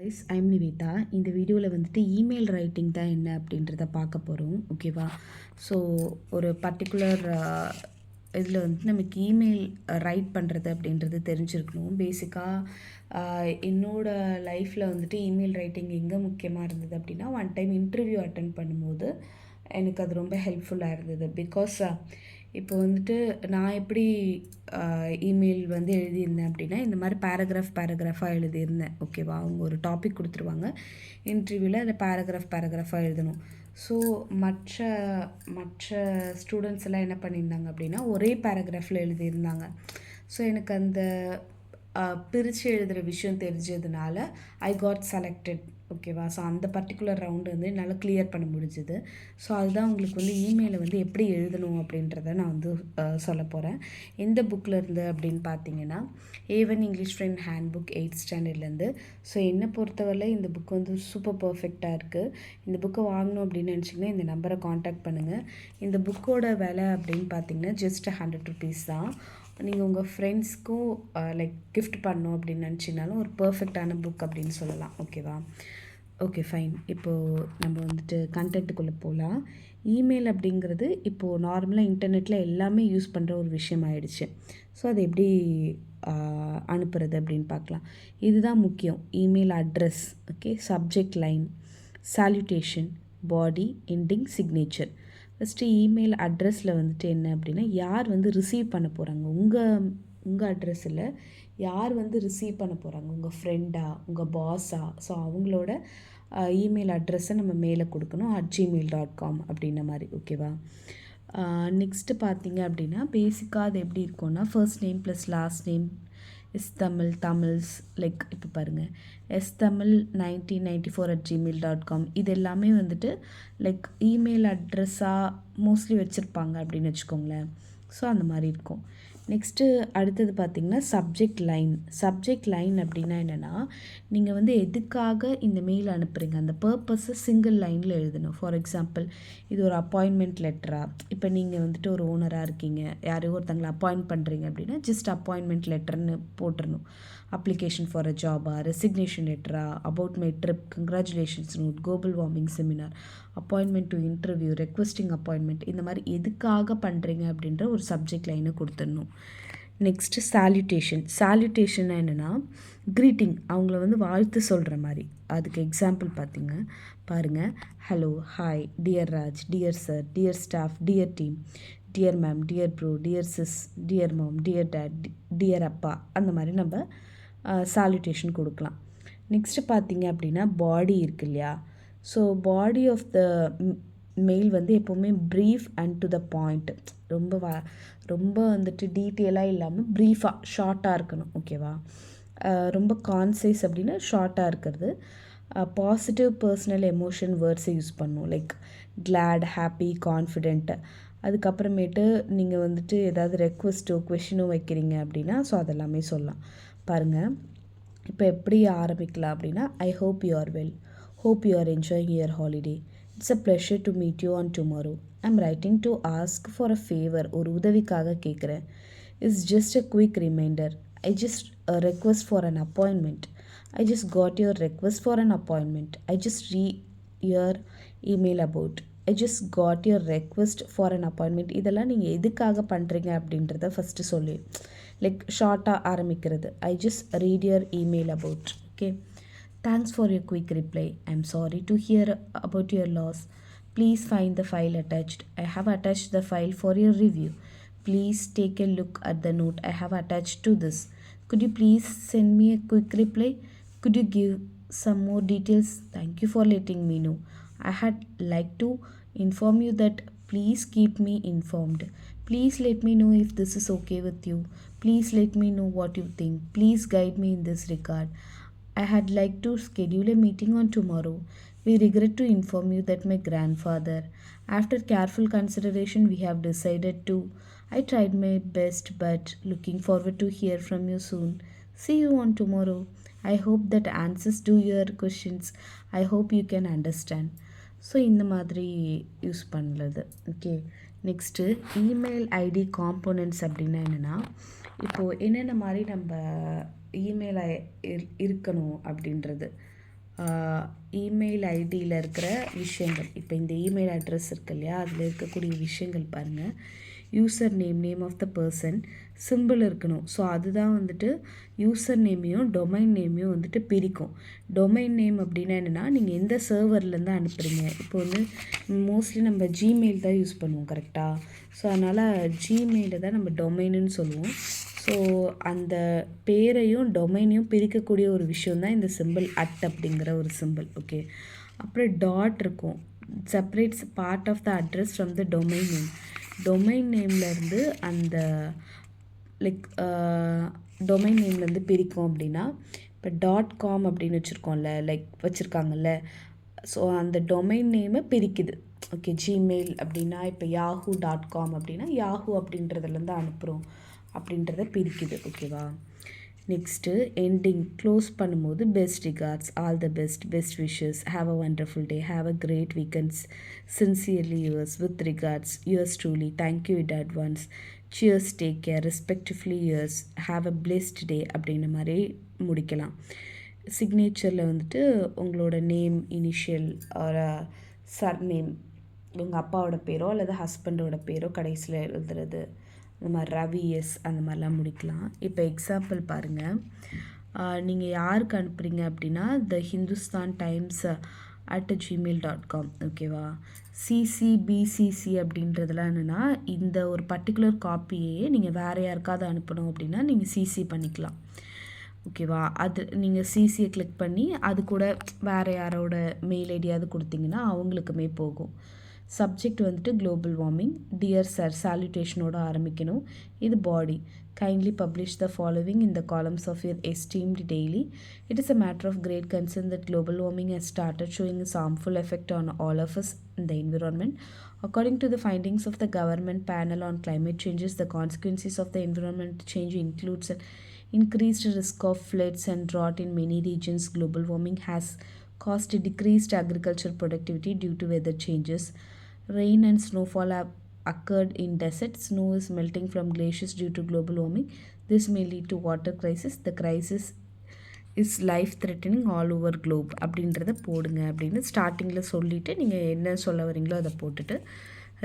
Guys I'm Nivetha. இந்த வீடியோவில் வந்துட்டு இமெயில் ரைட்டிங் தான் என்ன அப்படின்றத பார்க்க போகிறோம். ஓகேவா? ஸோ ஒரு பர்டிகுலர் இதில் வந்துட்டு நமக்கு இமெயில் ரைட் பண்ணுறது அப்படின்றது தெரிஞ்சிருக்கணும். பேசிக்காக என்னோடய லைஃப்பில் வந்துட்டு இமெயில் ரைட்டிங் எங்கே முக்கியமாக இருந்தது அப்படின்னா, ஒன் டைம் இன்டர்வியூ அட்டன் பண்ணும்போது எனக்கு அது ரொம்ப ஹெல்ப்ஃபுல்லாக இருந்தது. பிகாஸ் இப்போ வந்துட்டு நான் எப்படி இமெயில் வந்து எழுதியிருந்தேன் அப்படின்னா, இந்த மாதிரி பேராகிராஃபாக எழுதியிருந்தேன். ஓகேவா? அவங்க ஒரு டாபிக் கொடுத்துருவாங்க இன்டர்வியூவில், அதை பேராகிராஃபாக எழுதணும். ஸோ மற்ற மற்ற ஸ்டூடெண்ட்ஸ் எல்லாம் என்ன பண்ணியிருந்தாங்க அப்படின்னா, ஒரே பேராகிராஃபில் எழுதியிருந்தாங்க. ஸோ எனக்கு அந்த பிரித்து எழுதுகிற விஷயம் தெரிஞ்சதுனால ஐ காட் செலக்டட். ஓகேவா? ஸோ அந்த பர்டிகுலர் ரவுண்டு வந்து என்னால் கிளியர் பண்ண முடிஞ்சுது. ஸோ அதுதான் உங்களுக்கு வந்து இமெயிலை வந்து எப்படி எழுதணும் அப்படின்றத நான் வந்து சொல்ல போகிறேன். எந்த புக்கில் இருந்து அப்படின்னு பார்த்தீங்கன்னா, A1 English friend handbook 8th ஸ்டாண்டர்ட்லேருந்து. ஸோ என்னை பொறுத்தவரை இந்த புக் வந்து சூப்பர் பர்ஃபெக்டாக இருக்குது. இந்த புக்கை வாங்கணும் அப்படின்னு நினச்சிங்கன்னா இந்த நம்பரை காண்டாக்ட் பண்ணுங்கள். இந்த புக்கோட விலை அப்படின்னு பார்த்தீங்கன்னா ஜஸ்ட் 100 ருபீஸ் தான். நீங்கள் உங்கள் ஃப்ரெண்ட்ஸ்க்கும் லைக் கிஃப்ட் பண்ணணும் அப்படின்னு நினச்சினாலும் ஒரு பர்ஃபெக்டான புக் அப்படின்னு சொல்லலாம். ஓகேவா? Okay, fine. இப்போது நம்ம வந்துட்டு கண்டென்ட்டுக்குள்ளே போகலாம். இமெயில் அப்படிங்கிறது இப்போது நார்மலாக இன்டர்நெட்டில் எல்லாமே யூஸ் பண்ணுற ஒரு விஷயம் ஆயிடுச்சு. ஸோ அது எப்படி அனுப்புறது அப்படின்னு பார்க்கலாம். இதுதான் முக்கியம். Email address, okay, subject line, salutation, body, ending, signature. First email அட்ரஸில் வந்துட்டு என்ன அப்படின்னா, யார் வந்து ரிசீவ் பண்ண போகிறாங்க, உங்கள் அட்ரஸில் யார் வந்து ரிசீவ் பண்ண போகிறாங்க, உங்கள் ஃப்ரெண்டா, உங்கள் பாஸா. ஸோ அவங்களோட இமெயில் அட்ரஸை நம்ம மேலே கொடுக்கணும் @gmail.com அப்படின்ன மாதிரி. ஓகேவா? நெக்ஸ்ட்டு பார்த்தீங்க அப்படின்னா, பேசிக்காக அது எப்படி இருக்கும்னா, first name plus last name Tamils like இப்போ பாருங்கள், stamil1994 @gmail.com. இது எல்லாமே வந்துட்டு லைக் இமெயில் அட்ரஸாக மோஸ்ட்லி வச்சுருப்பாங்க அப்படின்னு வச்சுக்கோங்களேன். ஸோ அந்த மாதிரி இருக்கும். நெக்ஸ்ட்டு அடுத்தது பார்த்திங்கன்னா சப்ஜெக்ட் லைன் அப்படின்னா என்னென்னா, நீங்கள் வந்து எதுக்காக இந்த மெயில் அனுப்புகிறீங்க அந்த பர்பஸை சிங்கிள் லைனில் எழுதணும். ஃபார் எக்ஸாம்பிள், இது ஒரு அப்பாயின்மெண்ட் லெட்டரா, இப்போ நீங்கள் வந்துட்டு ஒரு ஓனராக இருக்கீங்க, யாரையோ ஒருத்தங்களை அப்பாயிண்ட் பண்ணுறீங்க அப்படின்னா ஜஸ்ட் அப்பாயின்மெண்ட் லெட்டர்னு போட்டுடணும். அப்ளிகேஷன் ஃபார் அ ஜாபா, ரெசிக்னேஷன் லெட்டரா, about my trip, congratulations note, global warming seminar, appointment to interview, requesting appointment, இந்த மாதிரி எதுக்காக பண்ணுறீங்க அப்படின்ற ஒரு சப்ஜெக்ட் லைனை கொடுத்துடணும். நெக்ஸ்ட்டு சால்யூட்டேஷன் என்னென்னா க்ரீட்டிங், அவங்கள வந்து வாழ்த்து சொல்கிற மாதிரி. அதுக்கு எக்ஸாம்பிள் பாருங்கள், hello, hi, dear Raj, dear sir, dear staff, dear team, dear ma'am, dear bro, dear sis, dear mom, dear dad, dear அப்பா, அந்த மாதிரி நம்ம சால்யூட்டேஷன் கொடுக்கலாம். நெக்ஸ்ட்டு பார்த்தீங்க அப்படின்னா பாடி இருக்கு இல்லையா? So body of the mail வந்து எப்போவுமே brief and to the point, ரொம்ப வந்துட்டு டீட்டெயிலாக இல்லாமல் ப்ரீஃபாக ஷார்ட்டாக இருக்கணும். ஓகேவா? ரொம்ப கான்சைஸ் அப்படின்னா ஷார்ட்டாக இருக்கிறது. பாசிட்டிவ் பர்சனல் எமோஷன் வேர்ட்ஸை யூஸ் பண்ணணும், லைக் கிளாட், ஹாப்பி, கான்ஃபிடென்ட். அதுக்கப்புறமேட்டு நீங்கள் வந்துட்டு ஏதாவது ரெக்வஸ்ட்டோ கொஷினோ வைக்கிறீங்க அப்படின்னா ஸோ அதெல்லாமே சொல்லலாம். பாருங்கள், இப்போ எப்படி ஆரம்பிக்கலாம் அப்படின்னா, I hope you are well, hope you are enjoying your holiday. It's a pleasure to meet you on tomorrow. I'm writing to ask for a favor. ஒரு உதவிக்காக கேட்குறேன். It's just a quick reminder. I just request for an appointment. I just got your request for an appointment. I just read your email about. I just got your request for an appointment. இதெல்லாம் நீங்கள் எதுக்காக பண்ணுறீங்க அப்படின்றத first சொல்லி like ஷார்ட்டாக ஆரம்பிக்கிறது. I just read your email about. Okay. Thanks for your quick reply. I'm sorry to hear about your loss. Please find the file attached. I have attached the file for your review. Please take a look at the note I have attached to this. Could you please send me a quick reply? Could you give some more details? Thank you for letting me know. I had like to inform you that please keep me informed. Please let me know if this is okay with you. Please let me know what you think. Please guide me in this regard. I had like to schedule a meeting on tomorrow. We regret to inform you that my grandfather, after careful consideration, we have decided to. I tried my best, but looking forward to hear from you soon. See you on tomorrow. I hope that answers to your questions. I hope you can understand. So இந்த மாதிரி use பண்ணுறது. Okay. Next email ID components அப்படின்னா என்னென்னா, இப்போது என்னென்ன மாதிரி நம்ம இமெயிலை இருக்கணும் அப்படின்றது. இமெயில் ஐடியில் இருக்கிற விஷயங்கள். இப்போ இந்த இமெயில் அட்ரஸ் இருக்கு இல்லையா, அதில் இருக்கக்கூடிய விஷயங்கள் பாருங்கள். User name, name of the person, simple இருக்கணும். ஸோ அதுதான் வந்துட்டு யூசர் நேமையும் டொமைன் நேமையும் வந்துட்டு பிரிக்கும். டொமைன் நேம் அப்படின்னா என்னென்னா, நீங்கள் எந்த சர்வர்லேருந்து அனுப்புகிறீங்க. இப்போ வந்து மோஸ்ட்லி நம்ம ஜிமெயில் தான் யூஸ் பண்ணுவோம், கரெக்டாக? ஸோ அதனால் ஜிமெயிலை தான் நம்ம டொமைனுன்னு சொல்லுவோம். ஸோ அந்த பேரையும் டொமைனையும் பிரிக்கக்கூடிய ஒரு விஷயம் தான் இந்த சிம்பிள் அப்படிங்கிற ஒரு சிம்பிள். ஓகே, அப்புறம் டாட் இருக்கும். Separates part of the address from the domain name. டொமைன் நேம்லேருந்து அந்த லைக் டொமைன் நேம்லேருந்து பிரிக்கும். அப்படின்னா இப்போ .com அப்படின்னு வச்சுருக்கோம்ல, லைக் வச்சுருக்காங்கல்ல, ஸோ அந்த டொமைன் நேமை பிரிக்குது. ஓகே, ஜிமெயில் அப்படின்னா இப்போ yahoo.com அப்படின்னா யாஹூ அப்படின்றதுலேருந்து அனுப்புகிறோம் அப்படின்றத பிரிக்குது. ஓகேவா? நெக்ஸ்ட்டு எண்டிங் க்ளோஸ் பண்ணும்போது best regards, all the best, best wishes, have a wonderful day, have a great weekends, sincerely yours, with regards, yours truly, thank you in advance, cheers, take care, respectfully yours, have a blessed day அப்படின்ற மாதிரி முடிக்கலாம். சிக்னேச்சரில் வந்துட்டு உங்களோட name, initial R surname, உங்கள் அப்பாவோட பேரோ அல்லது ஹஸ்பண்டோட பேரோ கடைசியில் எழுதுறது, இந்த மாதிரி ரவி எஸ் அந்த மாதிரிலாம் முடிக்கலாம். இப்போ எக்ஸாம்பிள் பாருங்கள். நீங்கள் யாருக்கு அனுப்புகிறீங்க அப்படின்னா த ஹிந்துஸ்தான் டைம்ஸ் @gmail.com. ஓகேவா? சிசிபிசிசி அப்படின்றதுலாம் என்னென்னா, இந்த ஒரு பர்டிகுலர் காப்பியே நீங்கள் வேறு யாருக்காவது அனுப்பணும் அப்படின்னா நீங்கள் சிசி பண்ணிக்கலாம். ஓகேவா? அது நீங்கள் சிசியை கிளிக் பண்ணி அது கூட வேறு யாரோட மெயில் ஐடியாவது கொடுத்தீங்கன்னா அவங்களுக்குமே போகும். சப்ஜெக்ட் வந்துட்டு குளோபல் வார்மிங். டியர் சார், சால்யூட்டேஷனோட ஆரம்பிக்கணும். இது body. Kindly publish the following in the columns of your esteemed daily. It is a matter of great concern that global warming has started showing its harmful effect on all of us in the environment. According to the findings of the government panel on climate changes, the consequences of the environmental change includes an increased risk of floods and drought in many regions. Global warming has caused decreased agricultural productivity due to weather changes. Rain and snowfall have occurred in deserts. Snow is melting from glaciers due to global warming. This may lead to water crisis. The crisis is life threatening all over Globe அப்படின்றத போடுங்க அப்படின்னு ஸ்டார்டிங்கில் சொல்லிவிட்டு நீங்கள் என்ன சொல்ல வரீங்களோ அதை போட்டுட்டு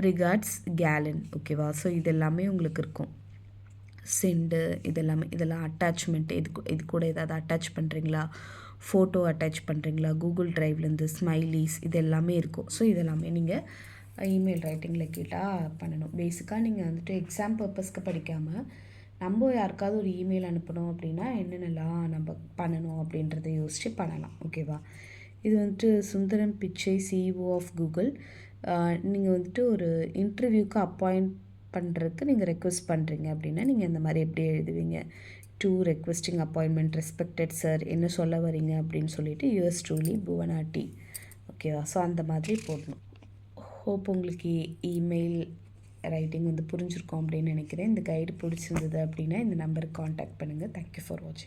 ரிகார்ட்ஸ் கேலன். ஓகேவா? ஸோ இது எல்லாமே உங்களுக்கு இருக்கும். சென்டு இதெல்லாம் அட்டாச்மெண்ட். இது கூட ஏதாவது அட்டாச் பண்ணுறீங்களா, ஃபோட்டோ அட்டாச் பண்ணுறீங்களா, கூகுள் ட்ரைவ்லேருந்து ஸ்மைலீஸ், இது எல்லாமே இருக்கும். ஸோ இதெல்லாமே நீங்கள் இமெயில் ரைட்டிங்கில் கேட்டால் பண்ணணும். பேசிக்காக நீங்கள் வந்துட்டு எக்ஸாம் பர்பஸ்க்கு படிக்காமல் நம்ம யாருக்காவது ஒரு இமெயில் அனுப்பணும் அப்படின்னா என்னென்னலாம் நம்ம பண்ணணும் அப்படின்றத யோசித்து பண்ணலாம். ஓகேவா? இது வந்துட்டு சுந்தரம் பிச்சை, சிஇஓ ஆஃப் கூகுள். நீங்கள் வந்துட்டு ஒரு இன்டர்வியூக்கு அப்பாயிண்ட் பண்ணுறதுக்கு நீங்கள் ரெக்வெஸ்ட் பண்ணுறீங்க அப்படின்னா நீங்கள் இந்த மாதிரி எப்படி எழுதுவீங்க? To requesting appointment, respected sir, என்ன சொல்ல வரீங்க அப்படின்னு சொல்லிட்டு யுவர்ஸ் ட்ரூலி புவனாட்டி. ஓகேவா? ஸோ அந்த மாதிரி போடணும். ஹோப் உங்களுக்கு இமெயில் ரைட்டிங் வந்து புரிஞ்சிருக்கோம் அப்படின்னு நினைக்கிறேன். இந்த கைடு பிடிச்சிருந்தது அப்படின்னா இந்த நம்பருக்கு காண்டாக்ட் பண்ணுங்கள். தேங்க்யூ ஃபார் வாட்சிங்.